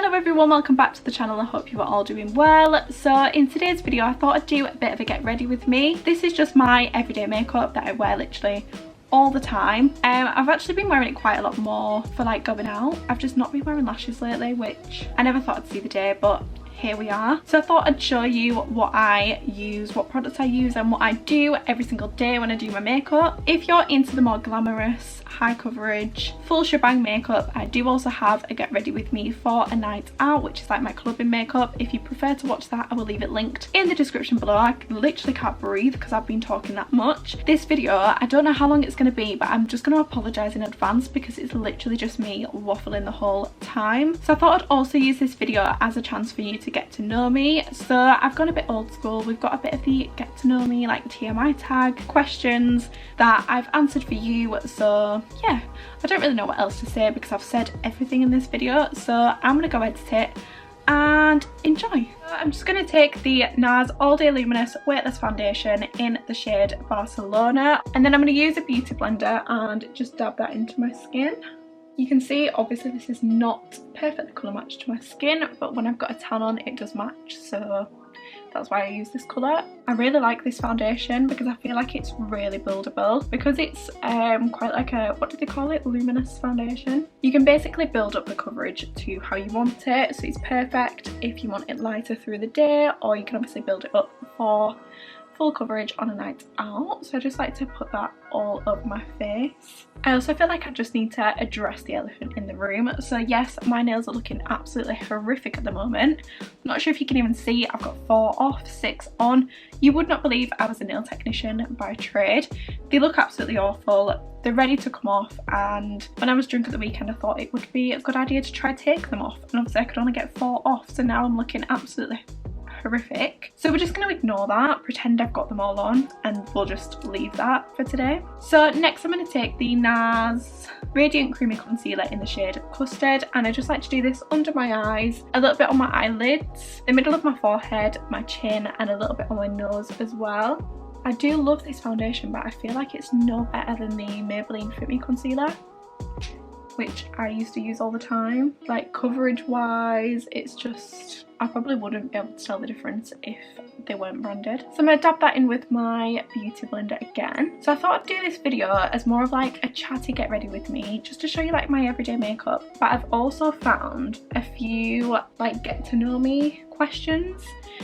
Hello everyone, welcome back to the channel. I hope you are all doing well. So in today's video I thought I'd do a bit of a get ready with me. This is just my everyday makeup that I wear literally all the time. I've actually been wearing it quite a lot more for like going out. I've just not been wearing lashes lately, which I never thought I'd see the day, but here we are. So I thought I'd show you what I use, what products I use and what I do every single day when I do my makeup. If you're into the more glamorous, high coverage, full shebang makeup, I do also have a get ready with me for a night out, which is like my clubbing makeup. If you prefer to watch that, I will leave it linked in the description below. I literally can't breathe because I've been talking that much. This video, I don't know how long it's going to be, but I'm just going to apologise in advance because it's literally just me waffling the whole time. So I thought I'd also use this video as a chance for you to get to know me. So I've gone a bit old school. We've got a bit of the get to know me, like TMI tag questions that I've answered for you. So yeah, I don't really know what else to say because I've said everything in this video, so I'm gonna go edit it and enjoy. I'm just going to take the NARS All Day Luminous Weightless Foundation in the shade Barcelona, and then I'm going to use a beauty blender and just dab that into my skin. You can see obviously this is not perfectly colour matched to my skin, but when I've got a tan on it does match, so that's why I use this colour. I really like this foundation because I feel like it's really buildable, because it's quite like a, what do they call it, luminous foundation. You can basically build up the coverage to how you want it, so it's perfect if you want it lighter through the day, or you can obviously build it up for full coverage on a night out. So I just like to put that all over my face. I also feel like I just need to address the elephant in the room. So yes, my nails are looking absolutely horrific at the moment. I'm not sure if you can even see, I've got 4 off, 6 on. You would not believe I was a nail technician by trade. They look absolutely awful. They're ready to come off, and when I was drunk at the weekend I thought it would be a good idea to try take them off, and obviously I could only get 4 off, so now I'm looking absolutely horrific. So we're just going to ignore that, pretend I've got them all on, and we'll just leave that for today. So next I'm going to take the NARS Radiant Creamy Concealer in the shade Custard, and I just like to do this under my eyes, a little bit on my eyelids, the middle of my forehead, my chin, and a little bit on my nose as well. I do love this foundation, but I feel like it's no better than the Maybelline Fit Me Concealer, which I used to use all the time. Like coverage wise, it's just, I probably wouldn't be able to tell the difference if they weren't branded. So I'm going to dab that in with my beauty blender again. So I thought I'd do this video as more of like a chatty get ready with me, just to show you like my everyday makeup. But I've also found a few like get to know me questions.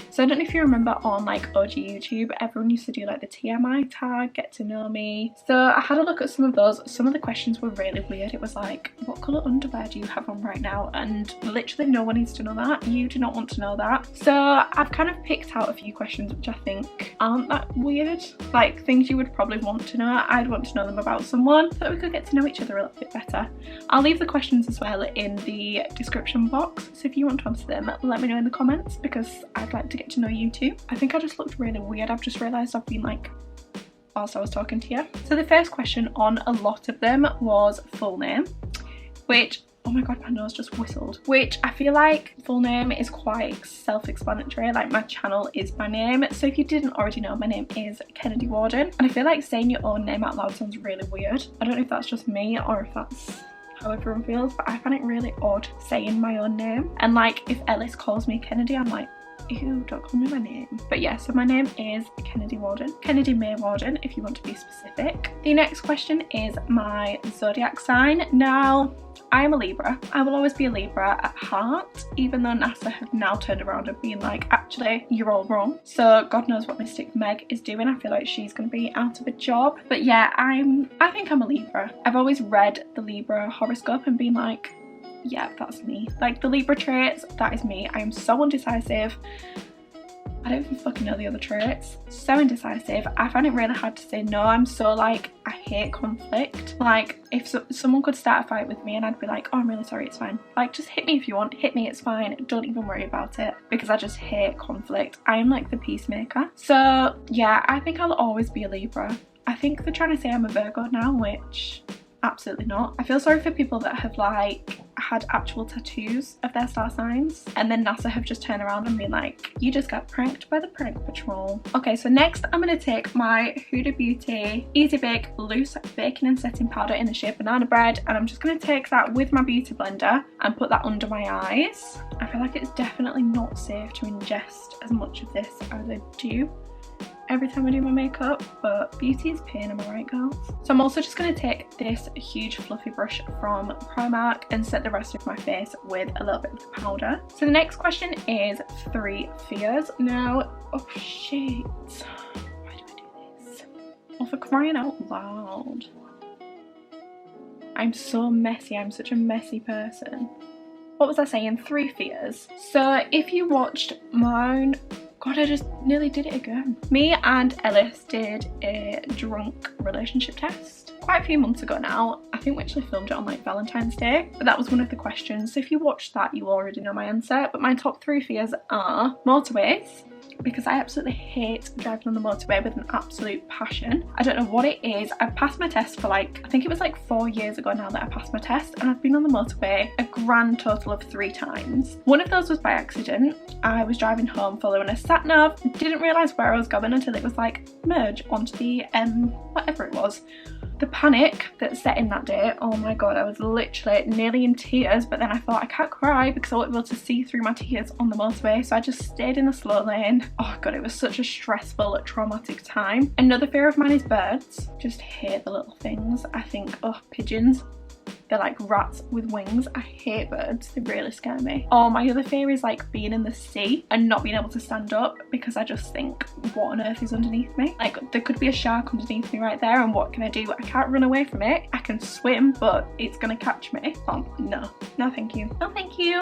So I don't know if you remember on like OG YouTube, everyone used to do like the TMI tag, get to know me. So I had a look at some of those. Some of the questions were really weird. It was like, what colour underwear do you have on right now? And literally no one needs to know that. You do not want to know that. So I've kind of picked out a few questions which I think aren't that weird, like things you would probably want to know. I'd want to know them about someone, so that we could get to know each other a little bit better. I'll leave the questions as well in the description box, so if you want to answer them, let me know in the comments because I'd like to get to know you too. I think I just looked really weird. I've just realised I've been like, whilst I was talking to you. So the first question on a lot of them was full name, which, oh my god, my nose just whistled, which I feel like full name is quite self-explanatory. Like my channel is my name, so if you didn't already know, my name is Kennedy Warden, and I feel like saying your own name out loud sounds really weird. I don't know if that's just me or if that's how everyone feels, but I find it really odd saying my own name. And like if Ellis calls me Kennedy, I'm like, ew, don't call me my name. But yeah, so my name is Kennedy Warden, Kennedy May Warden if you want to be specific. The next question is my zodiac sign. Now, I am a Libra. I will always be a Libra at heart, even though NASA have now turned around and been like, actually, you're all wrong. So God knows what Mystic Meg is doing. I feel like she's going to be out of a job. But yeah, I think I'm a Libra. I've always read the Libra horoscope and been like, yeah, that's me. Like the Libra traits, that is me. I am so indecisive. I don't even fucking know the other traits. So indecisive. I find it really hard to say no. I'm so like, I hate conflict. Like if someone could start a fight with me and I'd be like, oh, I'm really sorry, it's fine. Like just hit me if you want, hit me, it's fine. Don't even worry about it, because I just hate conflict. I am like the peacemaker. So yeah, I think I'll always be a Libra. I think they're trying to say I'm a Virgo now, which absolutely not. I feel sorry for people that have like had actual tattoos of their star signs, and then NASA have just turned around and been like, you just got pranked by the prank patrol. Okay, so next I'm going to take my Huda Beauty Easy Bake Loose Baking and Setting Powder in the shade Banana Bread, and I'm just going to take that with my beauty blender and put that under my eyes. I feel like it's definitely not safe to ingest as much of this as I do every time I do my makeup, but beauty is pain, am I right, girls? So I'm also just going to take this huge fluffy brush from Primark and set the rest of my face with a little bit of the powder. So the next question is 3 fears. Now, oh shit, why do I do this? Oh, for crying out loud. I'm so messy, I'm such a messy person. What was I saying? 3 fears. So if you watched mine, God, I just nearly did it again. Me and Ellis did a drunk relationship test quite a few months ago now. I think we actually filmed it on like Valentine's Day, but that was one of the questions. So if you watched that, you already know my answer. But my top 3 fears are motorways, because I absolutely hate driving on the motorway with an absolute passion. I don't know what it is. I've passed my test for like, I think it was like 4 years ago now that I passed my test, and I've been on the motorway a grand total of 3 times. One of those was by accident. I was driving home following a sat nav, didn't realise where I was going until it was like merge onto the whatever it was. The panic that set in that day, oh my god, I was literally nearly in tears, but then I thought I can't cry because I won't be able to see through my tears on the motorway, so I just stayed in the slow lane. Oh god, it was such a stressful, traumatic time. Another fear of mine is birds. Just hate the little things. I think, oh, pigeons. They're like rats with wings. I hate birds, they really scare me. Oh, my other fear is like being in the sea and not being able to stand up, because I just think, what on earth is underneath me? Like, there could be a shark underneath me right there, and what can I do? I can't run away from it. I can swim, but it's gonna catch me. Oh, no. No thank you. No thank you.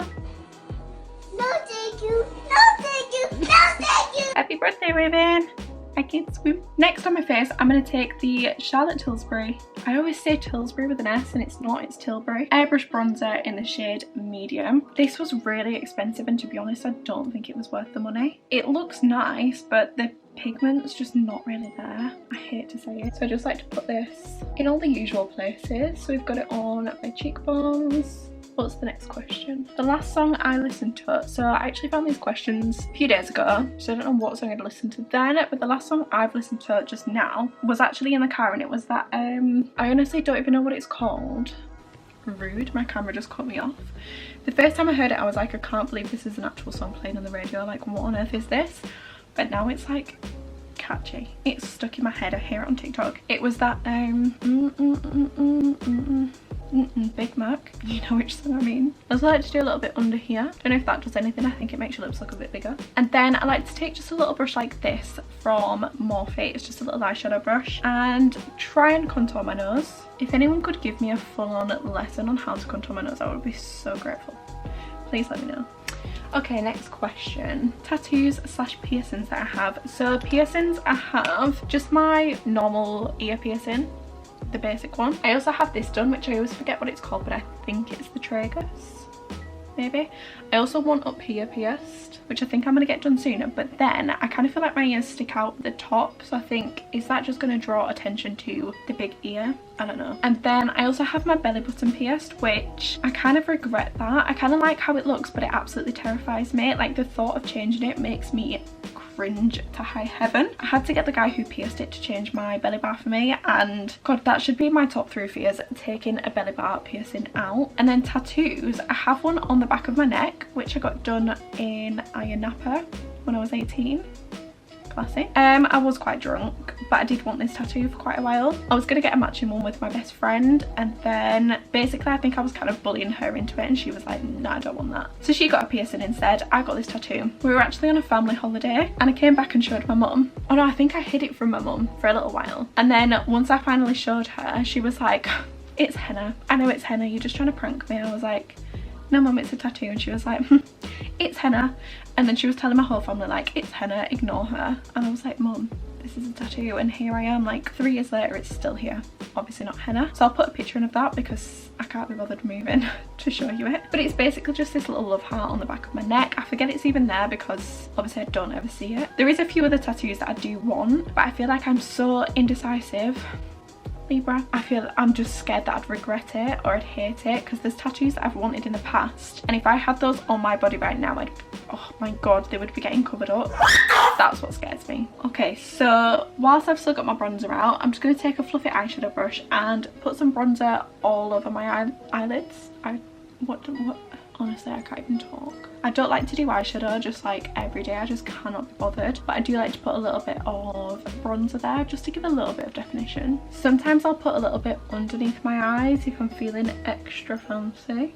No thank you. No thank you. No thank you. Happy birthday, Raven. I can't swim. Next on my face, I'm going to take the Charlotte Tilbury. I always say Tilbury with an S and it's not, it's Tilbury. Airbrush bronzer in the shade medium. This was really expensive, and to be honest, I don't think it was worth the money. It looks nice, but the pigment's just not really there. I hate to say it. So I just like to put this in all the usual places. So we've got it on my cheekbones. What's the next question? The last song I listened to. So I actually found these questions a few days ago, so I don't know what song I'd listened to then, but the last song I've listened to just now was actually in the car, and it was that I honestly don't even know what it's called. Rude, my camera just cut me off. The first time I heard it, I was like, I can't believe this is an actual song playing on the radio, like what on earth is this? But now it's like catchy. It's stuck in my head. I hear it on TikTok. It was that Big Mac. You know which song I mean. I also like to do a little bit under here. Don't know if that does anything. I think it makes your lips look a bit bigger. And then I like to take just a little brush like this from Morphe. It's just a little eyeshadow brush, and try and contour my nose. If anyone could give me a full-on lesson on how to contour my nose, I would be so grateful. Please let me know. Okay, next question. Tattoos / piercings that I have. So piercings, I have just my normal ear piercing, the basic one. I also have this done, which I always forget what it's called, but I think it's the tragus, maybe. I also want up here pierced, which I think I'm gonna get done sooner, but then I kind of feel like my ears stick out the top, so I think, is that just gonna draw attention to the big ear? I don't know. And then I also have my belly button pierced, which I kind of regret that. I kind of like how it looks, but it absolutely terrifies me. Like, the thought of changing it makes me cringe to high heaven. I had to get the guy who pierced it to change my belly bar for me, and god, that should be my top 3 fears, taking a belly bar piercing out. And then tattoos, I have one on the back of my neck, which I got done in Ayia Napa when I was 18. Classy. I was quite drunk, but I did want this tattoo for quite a while. I was gonna get a matching one with my best friend, and then basically I think I was kind of bullying her into it, and she was like, no, I don't want that. So she got a piercing instead. I got this tattoo. We were actually on a family holiday, and I came back and showed my mum. Oh no, I think I hid it from my mum for a little while, and then once I finally showed her, she was like, it's henna. I know it's henna, you're just trying to prank me. I was like, no mum, it's a tattoo. And she was like, it's henna. And then she was telling my whole family like, it's henna, ignore her. And I was like, mum, this is a tattoo, and here I am like 3 years later, it's still here. Obviously not henna, so I'll put a picture in of that because I can't be bothered moving to show you it. But it's basically just this little love heart on the back of my neck. I forget it's even there because obviously I don't ever see it. There is a few other tattoos that I do want, but I feel like I'm so indecisive Libra. I feel I'm just scared that I'd regret it or I'd hate it, because there's tattoos that I've wanted in the past, and if I had those on my body right now, oh my god, they would be getting covered up. That's what scares me. Okay, so whilst I've still got my bronzer out, I'm just going to take a fluffy eyeshadow brush and put some bronzer all over my eyelids. What? Honestly, I can't even talk. I don't like to do eyeshadow just like every day. I just cannot be bothered. But I do like to put a little bit of bronzer there just to give a little bit of definition. Sometimes I'll put a little bit underneath my eyes if I'm feeling extra fancy.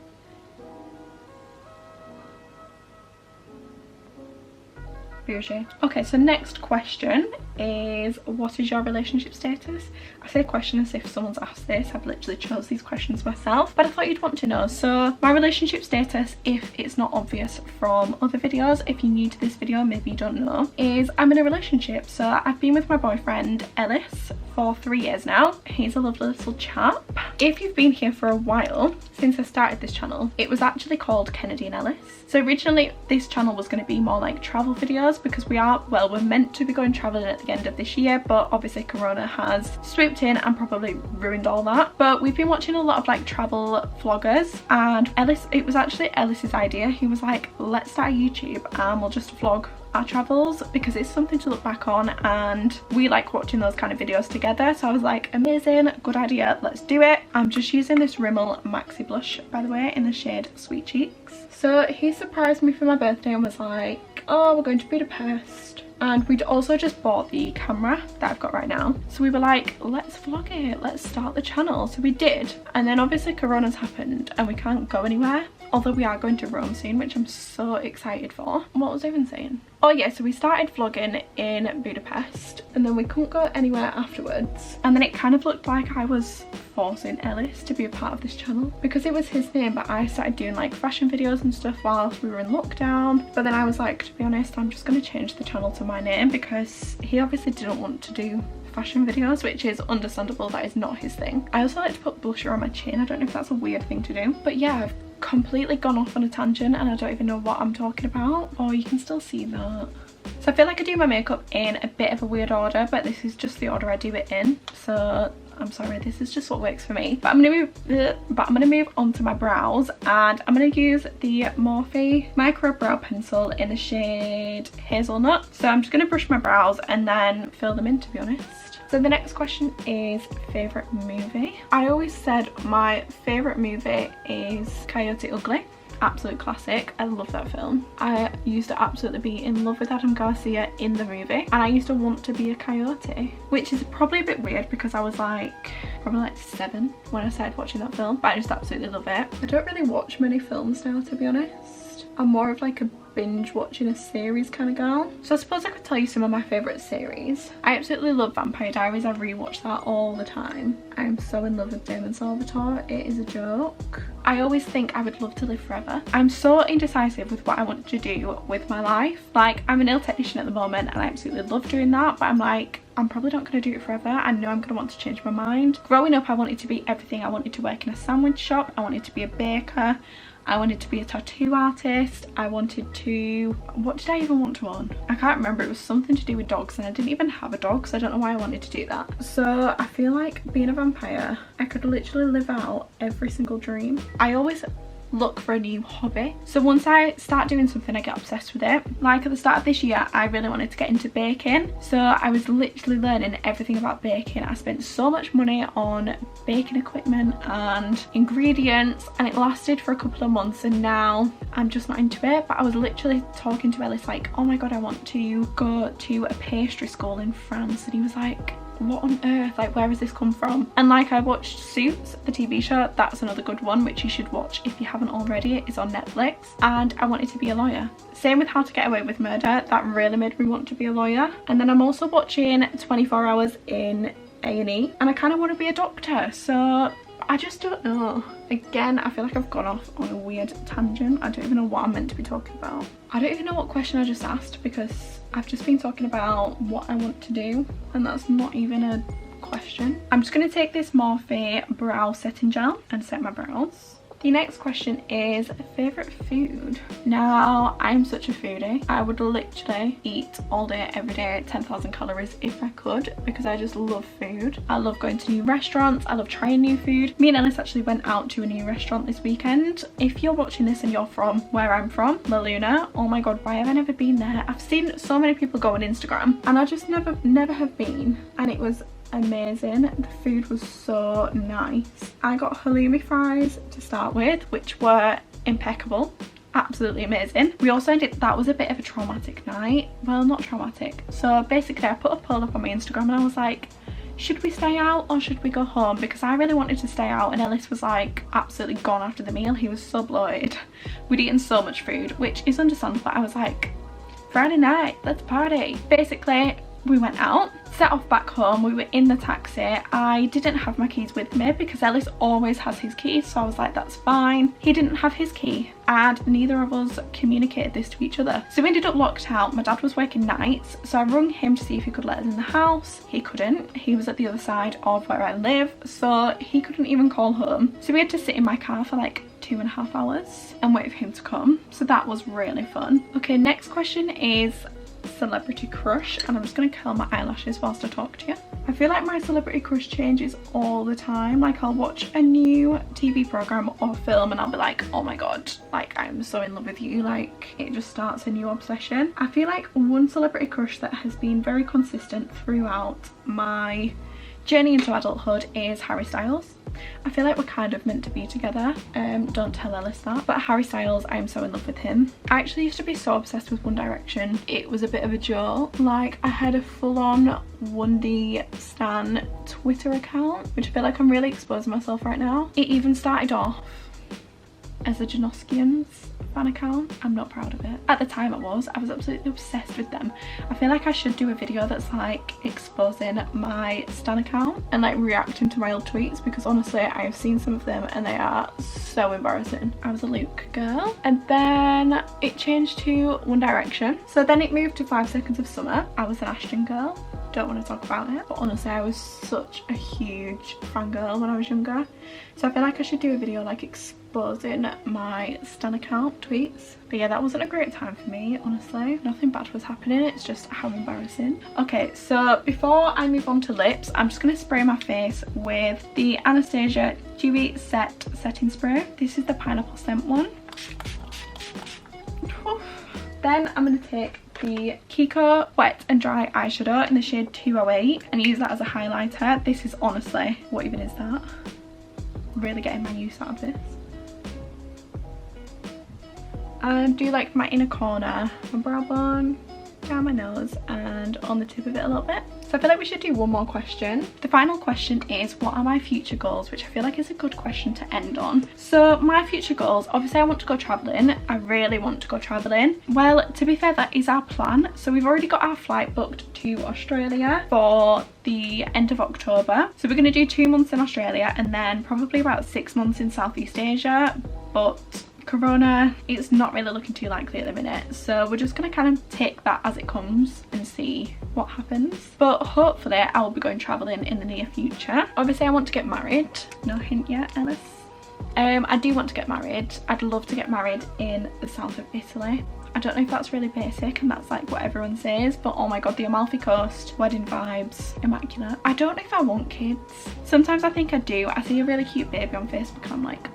Bougie. Okay, so next question is, what is your relationship status? I say question as if someone's asked this. I've literally chose these questions myself, but I thought you'd want to know. So my relationship status, if it's not obvious from other videos, if you're new to this video, maybe you don't know, is I'm in a relationship. So I've been with my boyfriend Ellis for 3 years now. He's a lovely little chap. If you've been here for a while, since I started this channel, it was actually called Kennedy and Ellis. So originally this channel was going to be more like travel videos, because we're meant to be going traveling at the end of this year, but obviously Corona has swooped in and probably ruined all that. But we've been watching a lot of like travel vloggers, and it was actually Ellis's idea. He was like, let's start a YouTube and we'll just vlog our travels, because it's something to look back on and we like watching those kind of videos together. So I was like, amazing, good idea, let's do it. I'm just using this Rimmel Maxi blush, by the way, in the shade Sweet Cheeks. So he surprised me for my birthday and was like, oh, we're going to Budapest. And we'd also just bought the camera that I've got right now. So we were like, let's vlog it, let's start the channel. So we did. And then obviously Corona's happened and we can't go anywhere. Although we are going to Rome soon, which I'm so excited for. What was I even saying? Oh yeah, so we started vlogging in Budapest and then we couldn't go anywhere afterwards. And then it kind of looked like I was forcing Ellis to be a part of this channel, because it was his name, but I started doing like fashion videos and stuff whilst we were in lockdown. But then I was like, to be honest, I'm just going to change the channel to my name, because he obviously didn't want to do fashion videos, which is understandable. That is not his thing. I also like to put blusher on my chin. I don't know if that's a weird thing to do, but yeah, I've completely gone off on a tangent and I don't even know what I'm talking about. Oh, you can still see that. So I feel like I do my makeup in a bit of a weird order, but this is just the order I do it in. So I'm sorry, this is just what works for me. But I'm gonna move on to my brows, and I'm gonna use the Morphe micro brow pencil in the shade Hazelnut. So I'm just gonna brush my brows and then fill them in, to be honest. So the next question is favourite movie. I always said my favourite movie is Coyote Ugly. Absolute classic. I love that film. I used to absolutely be in love with Adam Garcia in the movie, and I used to want to be a coyote, which is probably a bit weird because I was like probably like 7 when I started watching that film, but I just absolutely love it. I don't really watch many films now, to be honest. I'm more of like a binge watching a series kind of girl. So I suppose I could tell you some of my favourite series. I absolutely love Vampire Diaries. I rewatch that all the time. I'm so in love with Damon Salvatore. It is a joke. I always think I would love to live forever. I'm so indecisive with what I want to do with my life. Like, I'm a nail technician at the moment and I absolutely love doing that, but I'm like, I'm probably not going to do it forever. I know I'm going to want to change my mind. Growing up, I wanted to be everything. I wanted to work in a sandwich shop. I wanted to be a baker. I wanted to be a tattoo artist. I wanted to... what did I even want to own? I can't remember. It was something to do with dogs and I didn't even have a dog, so I don't know why I wanted to do that. So I feel like being a vampire, I could literally live out every single dream. I always look for a new hobby. So once I start doing something, I get obsessed with it. Like at the start of this year, I really wanted to get into baking. So I was literally learning everything about baking. I spent so much money on baking equipment and ingredients, and it lasted for a couple of months, and now I'm just not into it. But I was literally talking to Ellis like, oh my god, I want to go to a pastry school in France, and he was like, what on earth, like where has this come from? And like, I watched Suits, the TV show. That's another good one which you should watch if you haven't already. It is on Netflix. And I wanted to be a lawyer. Same with How to Get Away with Murder. That really made me want to be a lawyer. And then I'm also watching 24 Hours in A&E, and I kind of want to be a doctor. So I just don't know. Again, I feel like I've gone off on a weird tangent. I don't even know what I'm meant to be talking about. I don't even know what question I just asked, because I've just been talking about what I want to do, and that's not even a question. I'm just going to take this Morphe brow setting gel and set my brows. The next question is favourite food. Now, I'm such a foodie. I would literally eat all day, every day, 10,000 calories if I could, because I just love food. I love going to new restaurants. I love trying new food. Me and Ellis actually went out to a new restaurant this weekend. If you're watching this and you're from where I'm from, Luna, oh my god, why have I never been there? I've seen so many people go on Instagram and I just never have been, and it was amazing. The food was so nice. I got halloumi fries to start with, which were impeccable, absolutely amazing. We also ended, that was a bit of a traumatic night. Well, not traumatic. So basically I put a poll up on my Instagram and I was like, should we stay out or should we go home? Because I really wanted to stay out, and Ellis was like absolutely gone after the meal. He was so bloated. We'd eaten so much food, which is understandable. I was like, Friday night, let's party. Basically, we went out, set off back home. We were in the taxi. I didn't have my keys with me because Ellis always has his keys, so I was like, that's fine. He didn't have his key and neither of us communicated this to each other, so we ended up locked out. My dad was working nights, so I rung him to see if he could let us in the house. He couldn't. He was at the other side of where I live, so he couldn't even call home, so we had to sit in my car for like 2.5 hours and wait for him to come. So that was really fun. Okay, next question is celebrity crush, and I'm just going to curl my eyelashes whilst I talk to you. I feel like my celebrity crush changes all the time. Like, I'll watch a new TV program or film and I'll be like, oh my god, like I'm so in love with you. Like, it just starts a new obsession. I feel like one celebrity crush that has been very consistent throughout my journey into adulthood is Harry Styles. I feel like we're kind of meant to be together. Don't tell Ellis that. But Harry Styles, I am so in love with him. I actually used to be so obsessed with One Direction. It was a bit of a joke. Like, I had a full-on 1D stan Twitter account, which I feel like I'm really exposing myself right now. It even started off as a Janoskians fan account. I'm not proud of it. At the time I was absolutely obsessed with them. I feel like I should do a video that's like exposing my stan account and like reacting to my old tweets, because honestly I have seen some of them and they are so embarrassing. I was a Luke girl, and then it changed to One Direction. So then it moved to 5 Seconds of Summer. I was an Ashton girl. Don't want to talk about it, but honestly I was such a huge fangirl when I was younger, so I feel like I should do a video like exposing my stan account tweets. But yeah, that wasn't a great time for me, honestly. Nothing bad was happening, it's just how embarrassing. Okay, so before I move on to lips, I'm just going to spray my face with the Anastasia Dewy Setting Spray. This is the pineapple scent one. Then I'm going to take the Kiko Wet and Dry eyeshadow in the shade 208 and use that as a highlighter. This is honestly, what even is that? Really getting my use out of this. And do like my inner corner, my brow bone, down my nose and on the tip of it a little bit. So I feel like we should do one more question. The final question is, what are my future goals? Which I feel like is a good question to end on. So my future goals, obviously I want to go travelling. I really want to go travelling. Well, to be fair, that is our plan. So we've already got our flight booked to Australia for the end of October. So we're going to do 2 months in Australia and then probably about 6 months in Southeast Asia. But Corona, it's not really looking too likely at the minute, so we're just gonna kind of take that as it comes and see what happens. But hopefully I will be going travelling in the near future. Obviously I want to get married. No hint yet, Ellis. I do want to get married. I'd love to get married in the south of Italy. I don't know if that's really basic and that's like what everyone says, but oh my god, the Amalfi Coast, wedding vibes, immaculate. I don't know if I want kids. Sometimes I think I do. I see a really cute baby on Facebook and I'm like,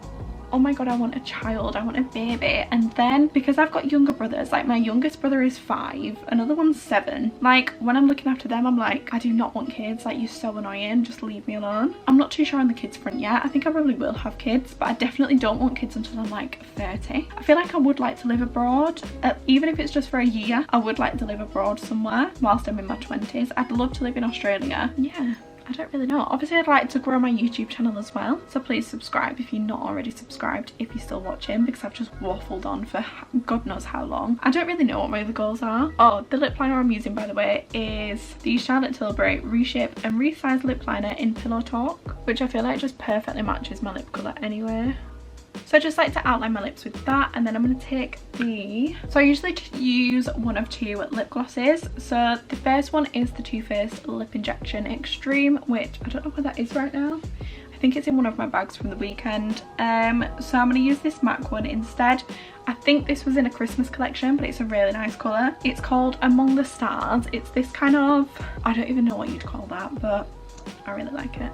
oh my god, I want a child, I want a baby. And then because I've got younger brothers, like my youngest brother is 5, another one's 7, like when I'm looking after them I'm like, I do not want kids, like you're so annoying, just leave me alone. I'm not too sure on the kids front yet. I think I probably will have kids, but I definitely don't want kids until I'm like 30. I feel like I would like to live abroad, even if it's just for a year. I would like to live abroad somewhere whilst I'm in my 20s. I'd love to live in Australia. Yeah, I don't really know. Obviously I'd like to grow my YouTube channel as well, so please subscribe if you're not already subscribed, if you're still watching, because I've just waffled on for god knows how long. I don't really know what my other goals are. Oh, the lip liner I'm using, by the way, is the Charlotte Tilbury Reshape and Resize lip liner in Pillow Talk, which I feel like just perfectly matches my lip colour anyway. So I just like to outline my lips with that, and then I'm going to take so I usually use one of 2 lip glosses. So the first one is the Too Faced Lip Injection Extreme, which I don't know where that is right now. I think it's in one of my bags from the weekend. So I'm going to use this MAC one instead. I think this was in a Christmas collection, but it's a really nice colour. It's called Among the Stars. It's this kind of, I don't even know what you'd call that, but I really like it.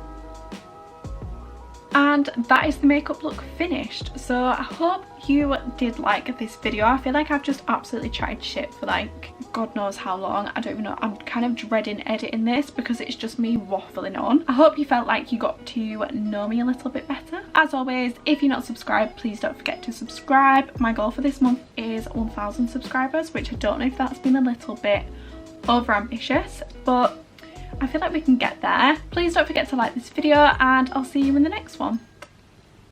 And that is the makeup look finished. So I hope you did like this video. I feel like I've just absolutely chatted shit for like God knows how long. I don't even know. I'm kind of dreading editing this because it's just me waffling on. I hope you felt like you got to know me a little bit better. As always, if you're not subscribed, please don't forget to subscribe. My goal for this month is 1,000 subscribers, which I don't know if that's been a little bit over ambitious, but I feel like we can get there. Please don't forget to like this video and I'll see you in the next one.